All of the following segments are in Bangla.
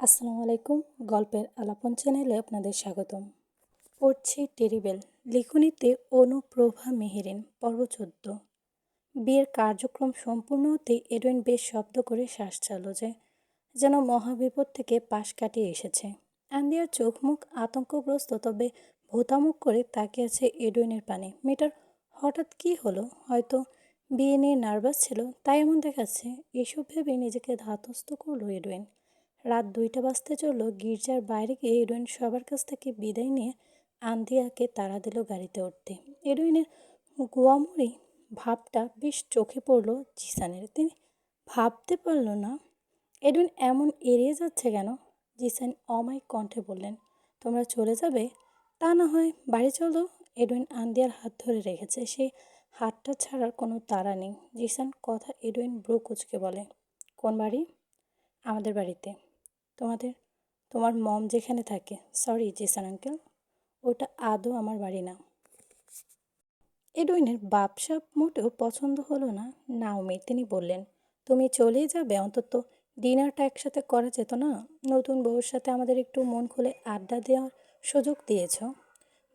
আসসালামু আলাইকুম। গল্পের আলাপন চ্যানেলে আপনাদের স্বাগতম। পড়ছি টেরিবেল, লিখনীতে অনুপ্রভা মেহেরিন, পর্ব 14। বিয়ের কার্যক্রম সম্পূর্ণ হতে এডুইন বেশ শব্দ করে শ্বাস ছাড়ল যেন মহাবিপদ থেকে পাশ কাটিয়ে এসেছে। আন্দিয়ার চোখ মুখ আতঙ্কগ্রস্ত, তবে ভোতামুখ করে তাকিয়ে আছে এডুইনের পানে। মেয়েটার হঠাৎ কি হলো? হয়তো বিয়ে নিয়ে নার্ভাস ছিল, তাই এমন দেখাচ্ছে। এসব ভেবে নিজেকে ধাতস্থ করলো এডুইন। রাত 2টা বাজতে চলল। গির্জার বাইরে গিয়ে এডুইন সবার কাছ থেকে বিদায় নিয়ে আন্দিয়াকে তাড়া দিল গাড়িতে উঠতে। এডুইনের গোয়ামুড়ি ভাবটা বেশ চোখে পড়ল জিসানের। তিনি ভাবতে পারল না এডুইন এমন এড়িয়ে যাচ্ছে কেন। জিসান অমায়িক কণ্ঠে বললেন, তোমরা চলে যাবে? তা না হয় বাড়ি চলো। এডুইন আন্দিয়ার হাত ধরে রেখেছে, সেই হাতটা ছাড়ার কোনো তাড়া নেই। জিসান কথা এডুইন ব্রু কুচকে বলে, কোন বাড়ি? আমাদের বাড়িতে। তোমার মম যেখানে থাকে। সরি জিসান আঙ্কেল, ওটা আদৌ আমার বাড়ি না। এডুইনের বাপসাপ মোটেও পছন্দ হলো না নাওমি। তিনি বললেন, তুমি চলেই যাবে? অন্তত ডিনারটা একসাথে করা যেত না? নতুন বউয়ের সাথে আমাদের একটু মন খুলে আড্ডা দেওয়ার সুযোগ দিয়েছ।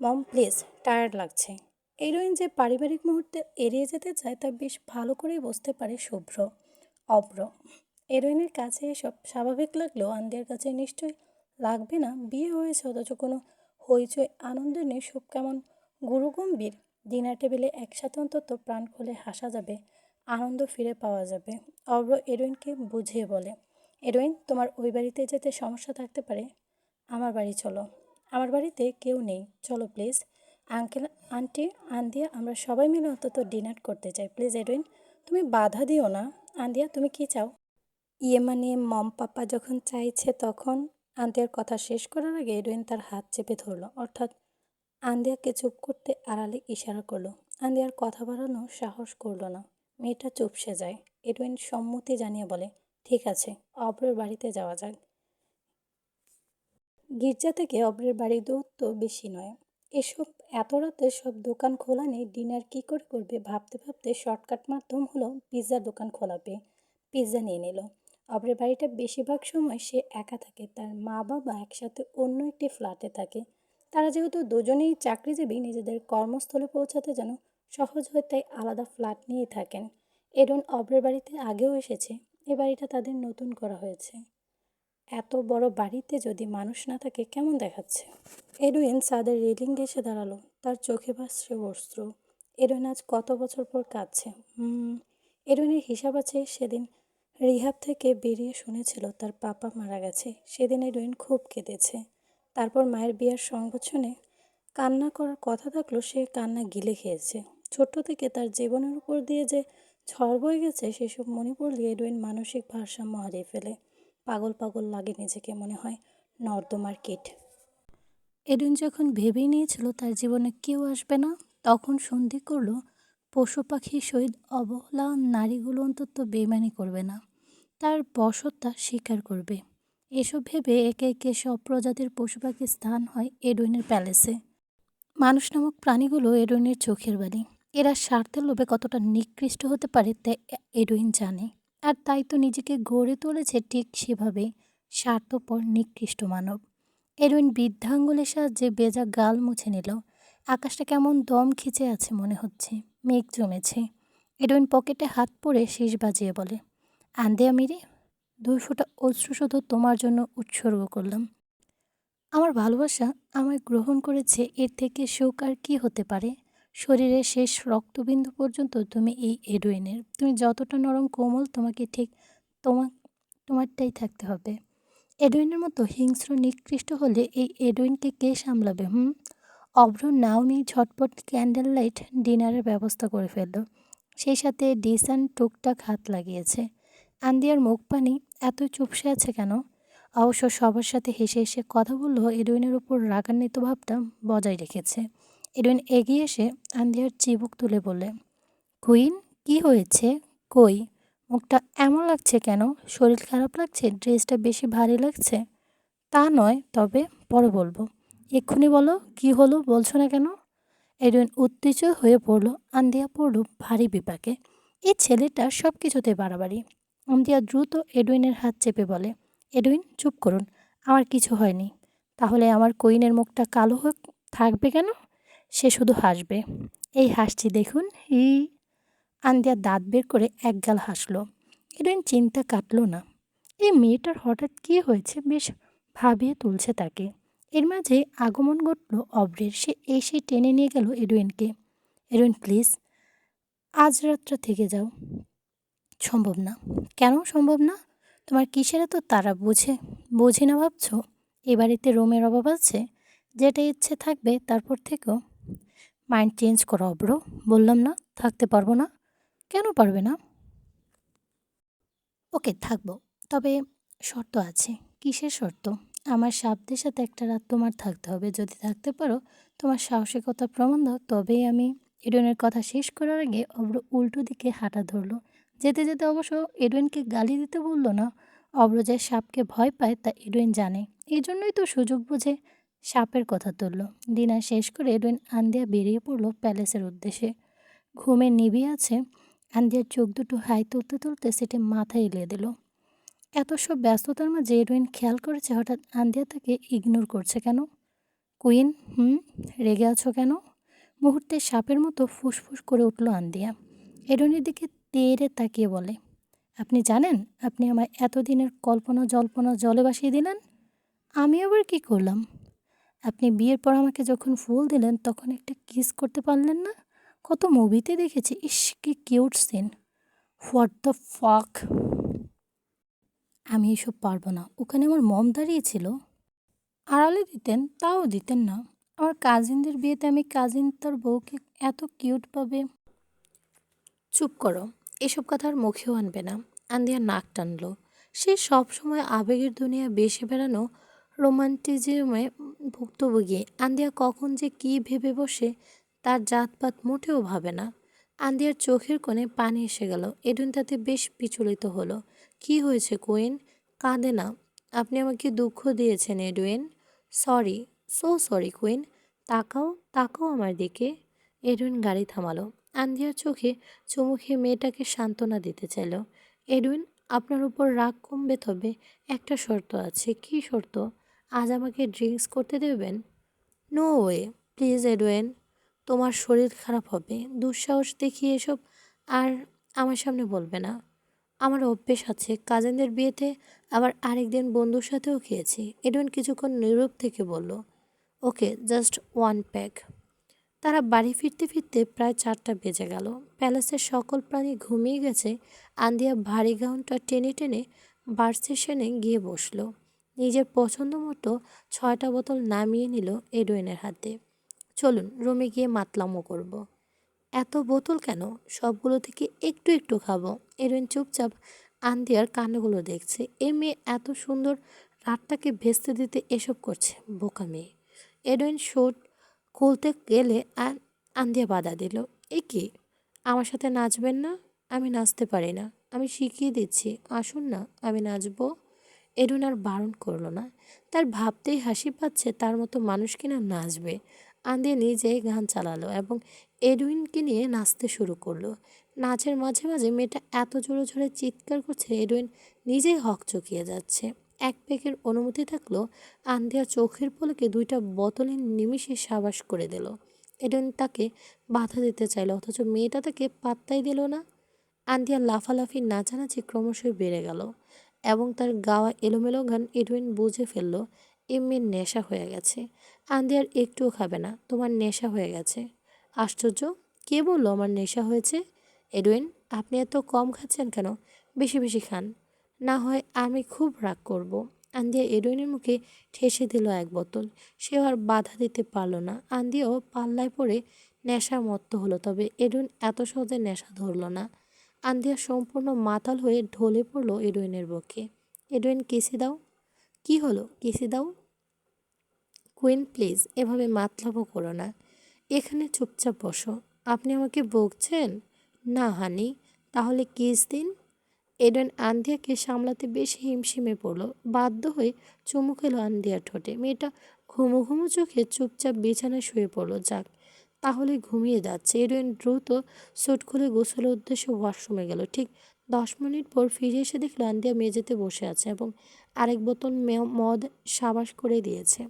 মম প্লিজ, টায়ার্ড লাগছে। এডুইন যে পারিবারিক মুহূর্তে এড়িয়ে যেতে চায় তা বেশ ভালো করেই বুঝতে পারে অব্র। এডুইনের কাছে এসব স্বাভাবিক লাগলেও আন্দিয়ার কাছে নিশ্চয়ই লাগবে না। বিয়ে হয়েছে অথচ কোনো হইচই আনন্দ নেই, সব কেমন গুরুগম্ভীর। ডিনার টেবিলে একসাথে অন্তত প্রাণ খুলে হাসা যাবে, আনন্দ ফিরে পাওয়া যাবে। অব্র এডুইনকে বুঝিয়ে বলে, এডুইন, তোমার ওই বাড়িতে যেতে সমস্যা থাকতে পারে, আমার বাড়ি চলো। আমার বাড়িতে কেউ নেই, চলো প্লিজ। আঙ্কেল, আন্টি, আন্দিয়া, আমরা সবাই মিলে অন্তত ডিনার করতে চাই। প্লিজ এডুইন, তুমি বাধা দিও না। আন্দিয়া, তুমি কি চাও? ইয়ে মানে মম পাপা যখন চাইছে তখন। আন্দিয়ার কথা শেষ করার আগে এডুইন তার হাত চেপে ধরল, অর্থাৎ আন্দিয়াকে চুপ করতে আড়ালে ইশারা করলো। আন্দিয়ার কথা বাড়ানো সাহস করলো না। মেয়েটা চুপসে যায়। এডুইন সম্মতি জানিয়ে বলে, ঠিক আছে, অব্রের বাড়িতে যাওয়া যাক। গির্জা থেকে অব্রের বাড়ির দূরত্ব বেশি নয়। এসব এত রাতে সব দোকান খোলা নেই, ডিনার কি করে করবে ভাবতে ভাবতে শর্টকাট মাধ্যম হলো পিৎজার দোকান খোলা পেয়ে পিৎজা নিয়ে নিল। অব্রের বাড়িটা বেশিরভাগ সময় সে একা থাকে, তার মা বাবা একসাথে অন্য একটি ফ্ল্যাটে থাকে। তারা যেহেতু দুজনেই চাকরিজীবী, নিজেদের কর্মস্থলে পৌঁছাতে যেন সহজ হয়, তাই আলাদা ফ্ল্যাট নিয়েই থাকেন। এডন অব্রের বাড়িতে আগেও এসেছে। এ বাড়িটা তাদের নতুন করা হয়েছে। এত বড় বাড়িতে যদি মানুষ না থাকে কেমন দেখাচ্ছে। এডুইন ছাদের রেলিং এসে দাঁড়ালো, তার চোখে ভাসছে অশ্রু। এডুইন আজ কত বছর পর কাঁদছে। এডুইনের হিসাব আছে সেদিন রিহাব থেকে বেরিয়ে শুনেছিল তার পাপা মারা গেছে। সেদিন এডুইন খুব কেঁদেছে। তারপর মায়ের বিয়ের সংগঠনে কান্না করার কথা থাকলো, সে কান্না গিলে খেয়েছে। ছোট্ট থেকে তার জীবনের উপর দিয়ে যে ঝড় বয়ে গেছে সেসব মনে পড়লে এডুইন মানসিক ভারসাম্য হারিয়ে ফেলে। পাগল পাগল লাগে নিজেকে, মনে হয় নর্দমার কীট। এডুইন যখন ভেবেই নিয়েছিল তার জীবনে কেউ আসবে না, তখন সন্ধি করল পশু পাখির সহিত অবলা নারীগুলো অন্তত বেইমানি করবে না, তার বশতা স্বীকার করবে। এসব ভেবে একে একে সব প্রজাতির পশু পাখির স্থান হয় এডুইনের প্যালেসে। মানুষ নামক প্রাণীগুলো এডুইনের চোখের বালি। এরা স্বার্থের লোভে কতটা নিকৃষ্ট হতে পারে তা এডুইন জানে। আর তাই তো নিজেকে গড়ে তুলেছে ঠিক সেভাবেই, স্বার্থপর নিকৃষ্ট মানব। এডুইন বৃদ্ধাঙ্গুলের সাহায্যে বেজা গাল মুছে নিল। আকাশটা কেমন দম খিচে আছে মনে হচ্ছে, মেঘ জমেছে। এডুইন পকেটে হাত পরে শেষ বাজিয়ে বলে, আন্দিয়া মিরি, 2 ফোঁটা অশ্রু শুধু তোমার জন্য উৎসর্গ করলাম। আমার ভালোবাসা আমায় গ্রহণ করেছে, এর থেকে সুখ আর কি হতে পারে? শরীরের শেষ রক্তবিন্দু পর্যন্ত তুমি এই এডুইনের। তুমি যতটা নরম কোমল, তোমাকে ঠিক তোমারটাই থাকতে হবে। এডুইনের মতো হিংস্র নিকৃষ্ট হলে এই এডুইনকে কে সামলাবে? অভ্র নাওমি ঝটপট ক্যান্ডেল লাইট ডিনারের ব্যবস্থা করে ফেলল। সেই সাথে ডিসান টুকটাক হাত লাগিয়েছে। আন্দিয়ার মুখ পানি এত চুপসে আছে কেন? অবশ্য সবার সাথে হেসে হেসে কথা বললেও এডুইনের উপর রাগান্বিত ভাবটা বজায় রেখেছে। এডুইন এগিয়ে এসে আন্দিয়ার চিবুক তুলে বলে, কুইন, কি হয়েছে? কই, মুখটা এমন লাগছে কেন? শরীর খারাপ লাগছে? ড্রেসটা বেশি ভারী লাগছে? তা নয়, তবে পরে বলবো। এক্ষুনি বলো, কি হলো বলছো না কেন? এডুইন উত্তেজিত হয়ে পড়ল। আন্দিয়া পড়ল ভারী বিপাকে। এই ছেলেটা সব কিছুতে বাড়াবাড়ি। আন্দিয়া দ্রুত এডুইনের হাত চেপে বলে, এডুইন চুপ করুন, আমার কিছু হয়নি। তাহলে আমার কুইনের মুখটা কালো থাকবে কেন? সে শুধু হাসবে। এই হাসছি দেখুন, হি। আন্দিয়া দাঁত বের করে একগাল হাসলো। এডেন চিন্তা কাটল না। এই মেয়েটার হঠাৎ কী হয়েছে, বেশ ভাবিয়ে তুলছে তাকে। এর মাঝে আগমন ঘটল অব্রের। সে এসে টেনে নিয়ে গেল এডুইনকে। এডুইন, প্লিজ আজ রাতটা থেকে যাও। সম্ভব না। কেন সম্ভব না? তোমার কিসের এত তারা বুঝি না ভাবছ? এ বাড়িতে রুমের অভাব আছে? যেটা ইচ্ছে থাকবে তারপর থেকেও। মাইন্ড চেঞ্জ করো অব্র। বললাম না থাকতে পারবো না। কেন পারবে না? ওকে, থাকবো। তবে শর্ত আছে। কিসের শর্ত? আমার সাধ্যের সাথে একটা রাত তোমার থাকতে হবে। যদি থাকতে পারো, তোমার সাহসিকতার প্রমাণ দাও, তবেই আমি। এডুইনের কথা শেষ করার আগে অব্র উল্টো দিকে হাঁটা ধরলো। যেতে যেতে অবশ্য এডুইনকে গালি দিতে বলল না। অব্র যে সাপকে ভয় পায় তা এডুইন জানে। এই জন্যই তো সুযোগ বুঝে সাপের কথা তুলল। ডিনার শেষ করে এডুইন আন্দিয়া বেরিয়ে পড়লো প্যালেসের উদ্দেশ্যে। ঘুমে নিবিয়ে আছে। আন্দিয়ার চোখ দুটো হাই তুলতে তুলতে সেটে মাথায় এলিয়ে দিল। এত সব ব্যস্ততার মাঝে এডুইন খেয়াল করেছে হঠাৎ আন্দিয়া তাকে ইগনোর করছে কেন। কুইন, রেগে আছো কেন? মুহূর্তে সাপের মতো ফুসফুস করে উঠল আন্দিয়া। এডুইনের দিকে তেড়ে তাকিয়ে বলে, আপনি জানেন আপনি আমার এতদিনের কল্পনা জল্পনা জলে ভাসিয়ে দিলেন? আমি আবার কি করলাম? আপনি বিয়ের পর আমাকে যখন ফুল দিলেন তখন একটা কিস করতে পারলেন না? কত মুভিতে দেখেছি। ইস, কি cute scene. What the fuck! আমি এসব পারবো না। ওখানে আমার মম দাঁড়িয়েছিল। আড়ালে দিতেন, তাও দিতেন না। আমার কাজিনদের বিয়েতে আমি কাজিন তার বউকে এত কিউটভাবে। চুপ করো। এসব কথা আর মুখেও আনবে না। আন্দিয়া নাক টানলো। সে সব সময় আবেগের দুনিয়া বেশি বেড়ানো রোমান্টিজমে ভুক্তভোগী। আন্দিয়া কখন যে কী ভেবে বসে তার জাতপাত মোটেও ভাবে না। আন্দিয়ার চোখের কোণে পানি এসে গেল। এডুইন তাতে বেশ বিচলিত হলো। কি হয়েছে কুইন? কাঁদে না। আপনি আমাকে দুঃখ দিয়েছেন Edwin. Sorry, so sorry queen. তাকাও, তাকাও আমার দিকে। এডুইন গাড়ি থামালো। আন্দিয়ার চোখে চুমু খেয়ে মেয়েটাকে সান্ত্বনা দিতে চাইল। এডুইন, আপনার উপর রাগ কমবে, তবে একটা শর্ত আছে। কি শর্ত? আজ আমাকে ড্রিঙ্কস করতে দেবেন? No way, please Edwin. তোমার শরীর খারাপ হবে। দুঃসাহস দেখিয়ে এসব আর আমার সামনে বলবে না। আমার অভ্যেস আছে। কাজিনদের বিয়েতে আবার আরেকদিন বন্ধুর সাথেও খেয়েছি। এডুইন কিছুক্ষণ নীরব থেকে বলল, ওকে, জাস্ট ওয়ান প্যাক। তারা বাড়ি ফিরতে ফিরতে প্রায় 4টা বেজে গেল। প্যালেসের সকল প্রাণী ঘুমিয়ে গেছে। আন্দিয়া ভারী গাউনটা টেনে টেনে বার স্টেশনে গিয়ে বসলো। নিজের পছন্দ মতো 6টা বোতল নামিয়ে নিল এডুইনের হাতে। চলুন রুমে গিয়ে মাতলামো করব। এত বোতল কেন? সবগুলো থেকে একটু একটু খাবো। এডুইন চুপচাপ আন্দিয়ার কান্নাগুলো দেখছে। এ মেয়ে এত সুন্দর রাতটাকে ভেস্তে দিতে এসব করছে। বোকা মেয়ে। এডুইন শোট খুলতে গেলে আন্দিয়া বাধা দিল। এ কি? আমার সাথে নাচবেন না? আমি নাচতে পারি না। আমি শিখিয়ে দিচ্ছি, আসুন না, আমি নাচবো। এডুইন আর বারণ করলো না। তার ভাবতেই হাসি পাচ্ছে, তার মতো মানুষ কিনা নাচবে। আন্দিয়া নিজেই গান চালালো এবং এডুইনকে নিয়ে নাচতে শুরু করলো। নাচের মাঝে মাঝে মেয়েটা এত জোরে জোরে চিৎকার করছে, এডুইন নিজেই হকচকিয়ে যাচ্ছে। এক পেকের অনুমতি থাকলো। আন্দিয়া চোখের পলকে 2টা বোতলের নিমিষে সাবাস করে দিল। এডুইন তাকে বাধা দিতে চাইল, অথচ মেয়েটা তাকে পাত্তাই দিল না। আন্দিয়ার লাফালাফি নাচানাচি ক্রমশই বেড়ে গেল এবং তার গাওয়া এলোমেলো গান এডুইন বুঝে ফেলল এ মেয়ের নেশা হয়ে গেছে। আন্দিয়ার একটুও খাবে না। তোমার নেশা হয়ে গেছে। আশ্চর্য, কে বললো আমার নেশা হয়েছে? এডুইন, আপনি এত কম খাচ্ছেন কেন? বেশি বেশি খান, না হয় আমি খুব রাগ করব। আন্দিয়া এডুইনের মুখে ঠেসে দিল 1 বোতল। সেও আর বাধা দিতে পারল না। আন্দিয়াও পাল্লায় পড়ে নেশা মত্ত হলো, তবে এডুইন এত সহজে নেশা ধরল না। আন্দিয়া সম্পূর্ণ মাতাল হয়ে ঢলে পড়ল এডুইনের বুকে। এডুইন, কিসি দাও। কি হলো? কিসি দাও। কুইন, প্লিজ এভাবে মাতলামো করো না। এখানে চুপচাপ বসো। আপনি আমাকে বকছেন? না হানি। তাহলে কিস দিন। এডেন আন্দিয়াকে সামলাতে বেশ হিমশিমে পড়ল। বাধ্য হয়ে চুমু খেলো আন্দিয়ার ঠোঁটে। মেয়েটা ঘুমো ঘুমো চোখে চুপচাপ বিছানায় শুয়ে পড়ল। যাক, তাহলে ঘুমিয়ে যাচ্ছে। এডেন দ্রুত স্যুট খুলে গোসলের উদ্দেশ্যে ওয়াশরুমে গেল। ঠিক 10 মিনিট পর ফিরে এসে দেখলো আন্দিয়া মেঝেতে বসে আছে এবং আরেক বোতল মদ সাবাস করে দিয়েছে।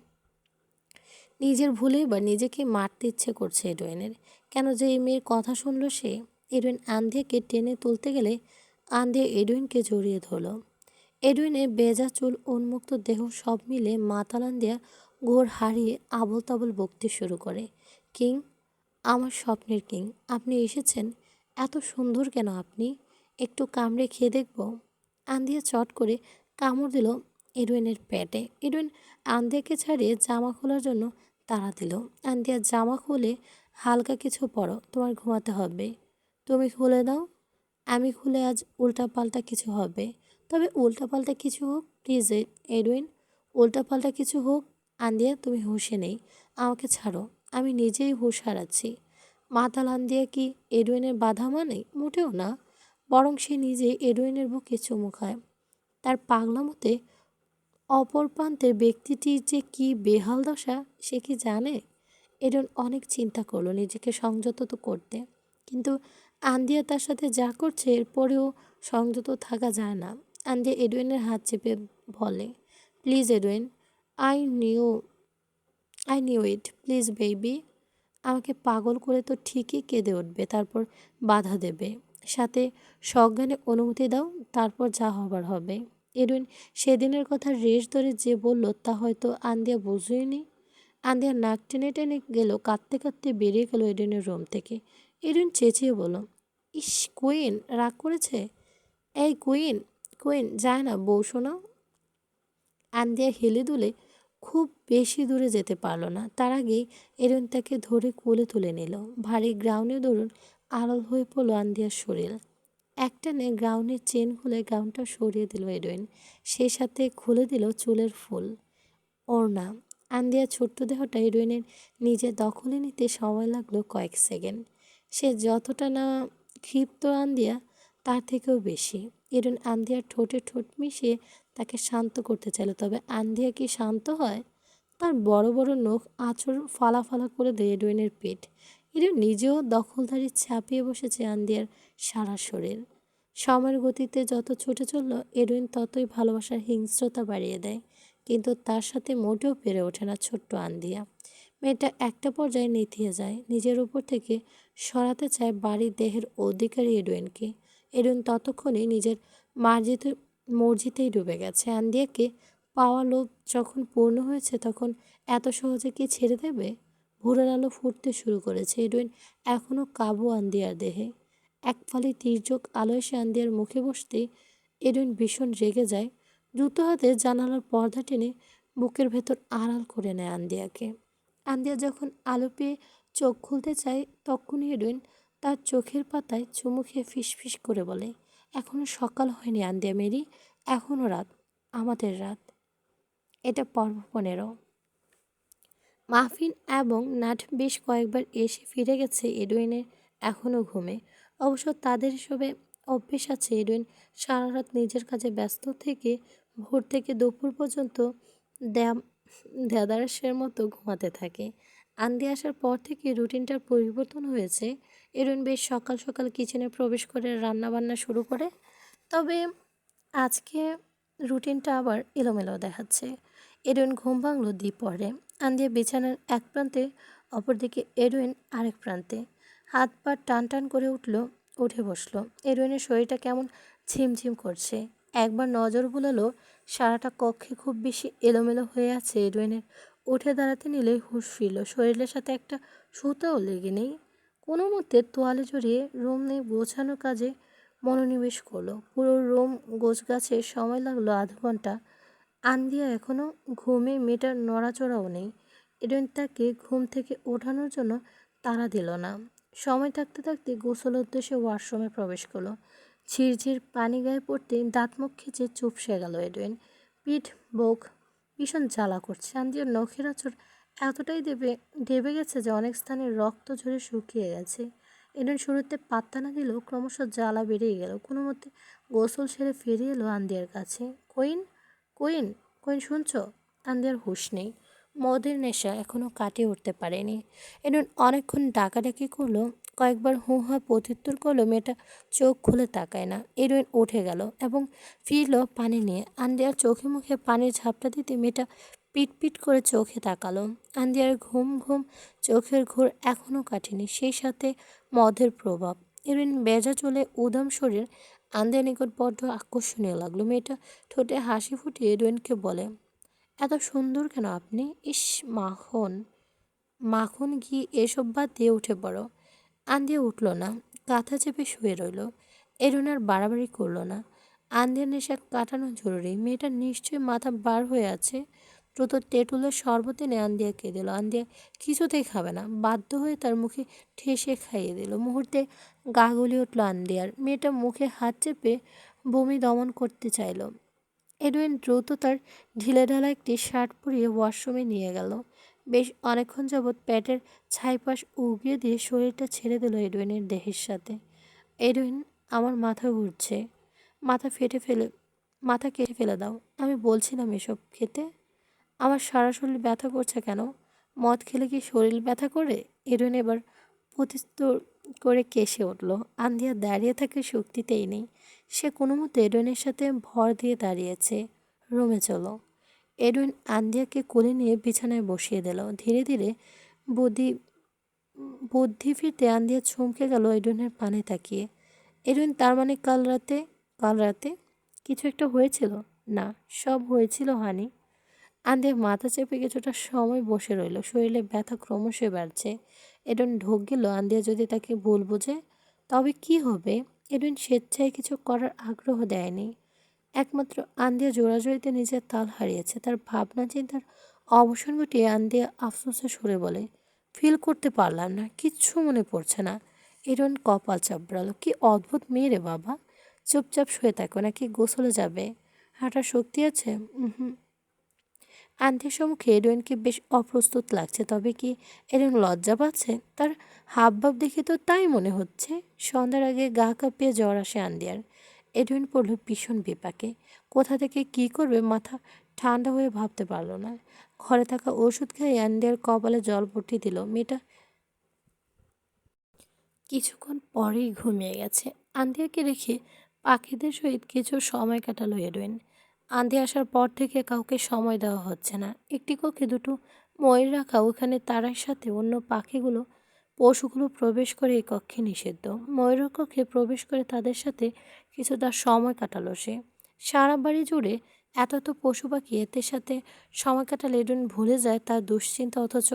নিজের ভুলে এবার নিজেকে মারতে ইচ্ছে করছে এডওয়েনের। কেন যে এই মেয়ের কথা শুনলো সে? এডওয়েন আন্দিয়াকে টেনে তুলতে গেলে আন্দিয়া এডওয়েনকে জড়িয়ে ধরল। এডুইনের বেজা চুল, উন্মুক্ত দেহ সব মিলে মাতালান দিয়া ঘোর হারিয়ে আবল তাবল বকতে শুরু করে। কিং, আমার স্বপ্নের কিং, আপনি এসেছেন। এত সুন্দর কেন আপনি? একটু কামড়ে খেয়ে দেখব? আন্দিয়া চট করে কামড় দিল এডুইনের পেটে। এডুইন আন্দিয়াকে ছাড়িয়ে জামা খোলার জন্য তাড়া দিল। আন্দিয়া জামা খুলে, হালকা কিছু পরো, তোমার ঘুমাতে হবে। তুমি খুলে দাও। আমি খুলে আজ উল্টাপাল্টা কিছু হবে। তবে উল্টাপাল্টা কিছু হোক প্লিজ এডুইন, উল্টাপাল্টা কিছু হোক। আন্দিয়া তুমি হুঁশে নেই, আমাকে ছাড়ো, আমি নিজেই হুঁশ হারাচ্ছি। মাতাল আন্দিয়া কি এডুইনের বাধা মানে? মোটেও না, বরং সে নিজে এডুইনের বুকে চুমু খায়। তার পাগলামতে অপর প্রান্তের ব্যক্তিটির যে কি বেহাল দশা সে কি জানে? এডন অনেক চিন্তা করলো নিজেকে সংযত তো করতে, কিন্তু আন্দিয়া তার সাথে যা করছে এরপরেও সংযত থাকা যায় না। আন্দিয়া এডুইনের হাত চেপে বলে, please Edwin, I knew I knew it, please baby. আমাকে পাগল করে তো ঠিকই কেঁদে উঠবে, তারপর বাধা দেবে, সাথে সজ্ঞানে অনুমতি দাও, তারপর যা হবার হবে। এডুইন সেদিনের কথা রেশ ধরে যে বলল তা হয়তো আন্দিয়া বুঝেনি। আন্দিয়া নাক টেনে টেনে গেল, কাঁদতে কাঁদতে বেরিয়ে গেল এডুইনের রুম থেকে। এডুইন চেঁচিয়ে বলল, ইস কুইন রাগ করেছে। এই কুইন, কুইন যায় না বউ শোনো। আন্দিয়া হেলে দুলে খুব বেশি দূরে যেতে পারল না, তার আগেই এডুইন তাকে ধরে কোলে তুলে নিল। ভারী গ্রাউনের দরুন আড়াল হয়ে পড়ল আন্দিয়ার শরীর। একটানে গ্রাউনের চেন খুলে গাউনটা সরিয়ে দিল এডুইন, সে সাথে খুলে দিল চুলের ফুল, ওড়না। আন্দিয়ার ছোট্ট দেহটা এডুইনের নিজের দখলে নিতে সময় লাগলো কয়েক সেকেন্ড। সে যতটা না ক্ষিপ্ত আন্দিয়া তার থেকেও বেশি। এডুইন আন্দিয়ার ঠোঁটে ঠোঁট মিশিয়ে তাকে শান্ত করতে চাইল, তবে আন্দিয়া কি শান্ত হয়? তার বড় বড় নখ আঁচড় ফালা ফালা করে দেয় এডুইনের পেট। এডুইন নিজেও দখলদারি ছাপিয়ে বসেছে আন্দিয়ার সারা শরীর। সময়ের গতিতে যত ছুটে চলল এডুইন ততই ভালোবাসার হিংস্রতা বাড়িয়ে দেয়, কিন্তু তার সাথে মোটেও পেরে ওঠে না ছোট্ট আন্দিয়া। মেয়েটা একটা পর্যায়ে নেতিয়ে যায়, নিজের উপর থেকে সরাতে চায় বাড়ির দেহের অধিকারী এডুইনকে। এডুইন ততক্ষণে নিজের মার্জিত মর্জিতেই ডুবে গেছে। আন্দিয়াকে পাওয়া লোভ যখন পূর্ণ হয়েছে তখন এত সহজে কি ছেড়ে দেবে? ভোরের আলো ফুটতে শুরু করেছে, এডুইন এখনও কাবু আন্দিয়ার দেহে। এক ফালি তির্যক আলো এসে আন্দিয়ার মুখে বসতেই এডুইন ভীষণ রেগে যায়। দ্রুত হাতে জানালার পর্দা টেনে বুকের ভেতর আড়াল করে নেয় আন্দিয়াকে। আন্দিয়া যখন আলো পেয়ে চোখ খুলতে চায় তখনই এডুইন তার চোখের পাতায় চুমু খেয়ে ফিসফিস করে বলে, এখনো সকাল হয়নি আন্দিয়া মেরি, এখনো রাত, আমাদের রাত। এটা পর্ব 15। মাহফিন এবং নাট বেশ কয়েকবার এসে ফিরে গেছে এডুইনের এখনও ঘুমে। অবশ্য তাদের এসবে অভ্যেস আছে। এডুইন সারা রাত নিজের কাজে ব্যস্ত থেকে ভোর থেকে দুপুর পর্যন্ত দেদারসের মতো ঘুমাতে থাকে। আন্দি আসার পর থেকে রুটিনটার পরিবর্তন হয়েছে। এডুইন বেশ সকাল সকাল কিচেনে প্রবেশ করে রান্না বান্না শুরু করে, তবে আজকে রুটিনটা আবার এলোমেলো দেখাচ্ছে। এডুইন ঘুম ভাঙল দ্বিপহরে। আন্দিয়া বিছানার এক প্রান্তে, অপরদিকে এডুইন আরেক প্রান্তে। হাত পা টান টান করে উঠে বসলো। এডুইনের শরীরটা কেমন ঝিমঝিম করছে। একবার নজর বুলালো, সারাটা কক্ষে খুব বেশি এলোমেলো হয়ে আছে এডুইনের। উঠে দাঁড়াতে নিলেই হুঁশ ফিরল, শরীরের সাথে একটা সুতাও লেগে নেই। কোনো মতে তোয়ালে জড়িয়ে রুম নিয়ে গোছানোর কাজে মনোনিবেশ করলো। পুরো রুম গোছগাছে সময় লাগলো আধ ঘন্টা। আন্দিয়া এখনও ঘুমে, মেয়েটার নড়াচড়াও নেই। এডেন তাকে ঘুম থেকে ওঠানোর জন্য তাড়া দিল না। সময় থাকতে থাকতে গোসল উদ্দেশ্যে ওয়াশরুমে প্রবেশ করলো। ঝিরঝির পানি গায়ে পড়তেই দাঁত মুখ খিচে চুপসে গেল এডুইন। পিঠ বুক ভীষণ জ্বালা করছে। আন্দিয়ার নখের আঁচড় এতটাই দেবে গেছে যে অনেক স্থানে রক্ত ঝরে শুকিয়ে গেছে। এডেন শুরুতে পাত্তা না দিলেও ক্রমশ জ্বালা বেড়েই গেল। কোনো মতে গোসল সেরে ফিরে এলো আন্দিয়ার কাছে। কুইন, কুইন, কুইন শুনছো? আন্দিয়ার হুঁশ নেই, মদের নেশা এখনও কাটিয়ে উঠতে পারেনি। এডেন অনেকক্ষণ ডাকাডাকি করলো, কয়েকবার হুঁ হাঁ প্রত্যুত্তর করলো। মেয়েটা চোখ খুলে তাকায় না। হিরোইন উঠে গেল এবং ফিরল পানি নিয়ে। আন্দিয়ার চোখে মুখে পানির ঝাপটা দিতে মেয়েটা পিট পিট করে চোখে তাকালো। আন্দিয়ার ঘুম ঘুম চোখের ঘোর এখনও কাটেনি, সেই সাথে মদের প্রভাব। হিরোইন বেজা চলে উদাম শরীর আন্দিয়ার নিকট বড্ড আকর্ষণীয় লাগলো। মেয়েটা ঠোঁটে হাসি ফুটিয়ে হিরোইনকে বলে, এত সুন্দর কেন আপনি? ইস, মাখন মাখন ঘি এসব বাদ দিয়ে উঠে পড়ো। আন্দিয়া উঠল না, কাঁথা চেপে শুয়ে রইল। এরুন আর বাড়াবাড়ি করলো না। আন্দিয়ার নেশা কাটানো জরুরি। মেয়েটার নিশ্চয়ই মাথা বার হয়ে আছে। দ্রুত তেঁতুলের শরবত এনে আন্দিয়াকে দিল। আন্দিয়া কিছুতেই খাবে না, বাধ্য হয়ে তার মুখে ঠেসে খাইয়ে দিল। মুহূর্তে গা গুলিয়ে উঠল আন্দিয়ার। মেয়েটা মুখে হাত চেপে বমি দমন করতে চাইল। এডুইন দ্রুত তার ঢিলেঢালা একটি শার্ট পরিয়ে ওয়াশরুমে নিয়ে গেল। বেশ অনেকক্ষণ যাবৎ প্যাটের ছাইপাশ উগিয়ে দিয়ে শরীরটা ছেড়ে দিল এডুইনের দেহের সাথে। এডুইন, আমার মাথা ঘুরছে। মাথা ফেটে ফেলে মাথা কেটে ফেলে দাও। আমি বলছিলাম এসব খেতে। আমার সারা শরীর ব্যথা করছে কেন? মদ খেলে কি শরীর ব্যথা করে? এডুইন এবার প্রতিস্তর করে কেসে উঠল। আন্দিয়া দাঁড়িয়ে থাকার শক্তিতেই নেই। সে কোনো মতে এডুইনের সাথে ভর দিয়ে দাঁড়িয়েছে। রুমে চলো। এডুইন আন্দিয়াকে কোলে নিয়ে বিছানায় বসিয়ে দিল। ধীরে ধীরে বুদ্ধি বুদ্ধি ফিরতে আন্দিয়া চমকে গেল এডুইনের পানে তাকিয়ে। এডুইন, তার মানে কাল রাতে কিছু একটা হয়েছিল? না, সব হয়েছিল হানি। আন্দিয়া মাথা চেপে কিছুটা সময় বসে রইল। শরীরে ব্যথা ক্রমশ বাড়ছে। এডুইন ঢোক গেল। আন্দিয়া যদি তাকে ভুল বোঝে তবে কি হবে? এডুইন স্বেচ্ছায় কিছু করার আগ্রহ দেয়নি। একমাত্র আন্দিয়া জোড়াজড়িতে নিজের তাল হারিয়েছে। তার ভাবনা চিন্তার অবসান ঘটিয়ে আন্দিয়া আফসোসে সুরে বলে, ফিল করতে পারলাম না, কিচ্ছু মনে পড়ছে না। এডুইন কপাল চাপড়ালো। কি অদ্ভুত মেয়ে রে বাবা! চুপচাপ শুয়ে থাকো, নাকি গোসলে যাবে? হাঁটার শক্তি আছে? হুম। আন্টির সম্মুখে এডুইনকে বেশ অপ্রস্তুত লাগছে। তবে কি এডুইন লজ্জা পাচ্ছে? তার হাবভাব দেখে তো তাই মনে হচ্ছে। সন্ধ্যার আগে গা কাঁপিয়ে জ্বর আসে আন্দিয়ার। এডুইন পড়ল ভীষণ বিপাকে। কোথা থেকে কি করবে মাথা ঠান্ডা হয়ে ভাবতে পারল না। ঘরে থাকা ওষুধ খাইয়ে আন্দিয়ার কপালে জল পটিয়ে দিল। মেয়েটা কিছুক্ষণ পরেই ঘুমিয়ে গেছে। আন্দিয়াকে রেখে পাখিদের সহিত কিছু সময় কাটালো এডুইন। আন্দি আসার পর থেকে কাউকে সময় দেওয়া হচ্ছে না। একটি কক্ষে দুটো ময়ূর রাখা, ওখানে তারার সাথে অন্য পশুগুলো প্রবেশ করে এই কক্ষে নিষিদ্ধ। ময়ূরের কক্ষে প্রবেশ করে তাদের সাথে কিছুটা সময় কাটালো সে। সারা বাড়ি জুড়ে এত এত পশু পাখি, এদের সাথে সময় কাটালে এডুইন ভুলে যায় তার দুশ্চিন্তা, অথচ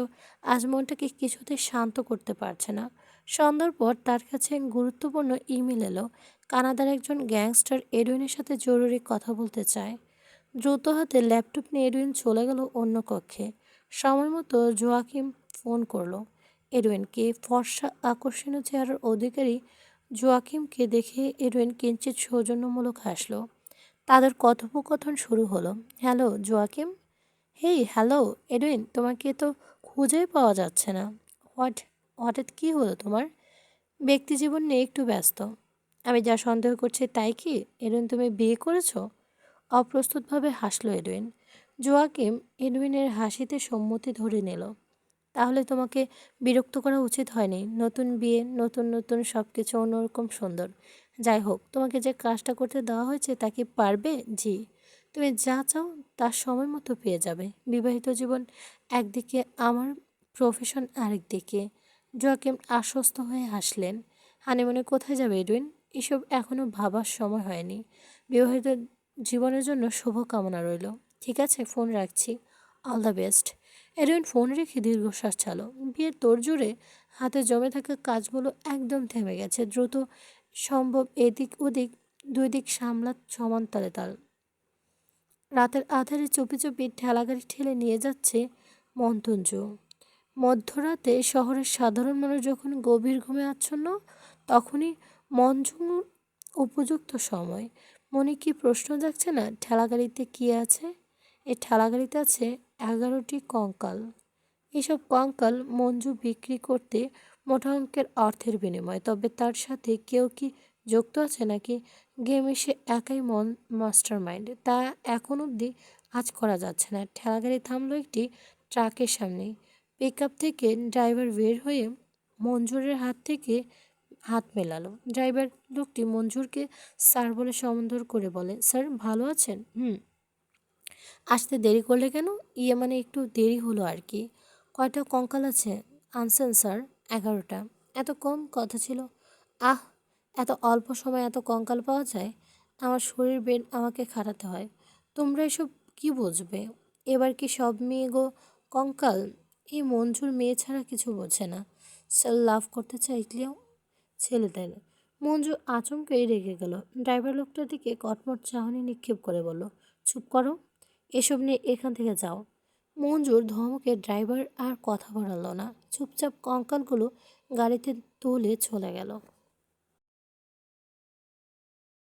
আজ মনটাকে কিছুতে শান্ত করতে পারছে না। সন্ধ্যার পর তার কাছে গুরুত্বপূর্ণ ইমেল এলো। কানাডার একজন গ্যাংস্টার এডুইনের সাথে জরুরি কথা বলতে চায়। দ্রুত হাতে ল্যাপটপ নিয়ে এডুইন চলে গেল অন্য কক্ষে। সময় মতো জোয়াকিম ফোন করলো এডুইনকে। ফর্সা আকর্ষণীয় চেহারার অধিকারী জোয়াকিমকে দেখে এডুইন কিঞ্চিত সৌজন্যমূলক হাসলো। তাদের কথোপকথন শুরু হলো। Hello Joachim. Hey, hello Edwin, তোমাকে তো খুঁজেই পাওয়া যাচ্ছে না। হোয়াট হঠাৎ কী হলো তোমার? ব্যক্তি জীবন নিয়ে একটু ব্যস্ত। আমি যা সন্দেহ করছি তাই কি? এডুইন, তুমি বিয়ে করেছো? অপ্রস্তুতভাবে হাসল এডুইন। জোয়াকিম এডুইনের হাসিতে সম্মতি ধরে নিল। তাহলে তোমাকে বিরক্ত করা উচিত হয়নি। নতুন বিয়ে, নতুন নতুন সব কিছু অন্যরকম সুন্দর। যাই হোক, তোমাকে যে কাজটা করতে দেওয়া হয়েছে তা কি পারবে? জি। তুমি যা চাও তা সময় মতো পেয়ে যাবে। বিবাহিত জীবন একদিকে, আমার প্রফেশন আরেকদিকে। জোয়াকিম আশ্বস্ত হয়ে হাসলেন। হানিমুনে কোথায় যাবে এডুইন? এসব এখনও ভাবার সময় হয়নি। বিবাহিত জীবনের জন্য শুভকামনা রইল। ঠিক আছে, ফোন রাখছি। All the best. Edwin phone রেখে দীর্ঘশ্বাস ছাড়ল। বিয়ের তোড়জোড়ে হাতে জমে থাকা কাজগুলো একদম থেমে গেছে। দ্রুত সম্ভব এদিক ওদিক দুই দিক সমান তালে তাল। রাতের আধারে চুপি চুপি ঠেলাগাড়ি ঠেলে নিয়ে যাচ্ছে মন্তঞ্জু। মধ্যরাতে শহরের সাধারণ মানুষ যখন গভীর ঘুমে আচ্ছন্ন, তখনই মঞ্জুর উপযুক্ত সময়। মনে কি প্রশ্ন জাগছে না, ঠেলাগাড়িতে কি আছে? এই ঠেলাগাড়িতে আছে 11টি কঙ্কাল। এসব কঙ্কাল মঞ্জু বিক্রি করতে মোটা অঙ্কের অর্থের বিনিময়ে। তবে তার সাথে কেউ কি যুক্ত আছে, নাকি গেমে সে একাই মাস্টার মাইন্ড, তা এখন অবধি আজ করা যাচ্ছে না। ঠেলাগাড়ি থামলো একটি ট্রাকের সামনে। পিকআপ থেকে ড্রাইভার বের হয়ে মঞ্জুরের হাত থেকে হাত মেলালো। ড্রাইভার লোকটি মঞ্জুরকে স্যার বলে সম্বোধন করে বলে, স্যার ভালো আছেন? হুম। আসতে দেরি করলে কেন? ইয়ে মানে একটু দেরি হলো আর কি। কয়টা কঙ্কাল আছে আনছেন স্যার? 11টা। এত কম কথা ছিল? আহ, এত অল্প সময় এত কঙ্কাল পাওয়া যায়? আমার শরীর বেন আমাকে খাটাতে হয়। তোমরা এসব কি বুঝবে? এবার কি সব মেয়ে গো কঙ্কাল? এই মঞ্জুর মেয়ে ছাড়া কিছু বোঝে না। স্যার লাভ করতে চাইলেও ছেলেদের। মঞ্জু আচমকাই রেগে গেল। ড্রাইভার লোকটার দিকে কটমট চাহনি নিক্ষেপ করে বলল, চুপ করো, এসব নিয়ে এখান থেকে যাও। মঞ্জুর ধমকে ড্রাইভার আর কথা বাড়ালো না, চুপচাপ কঙ্কালগুলো গাড়িতে তুলে চলে গেল।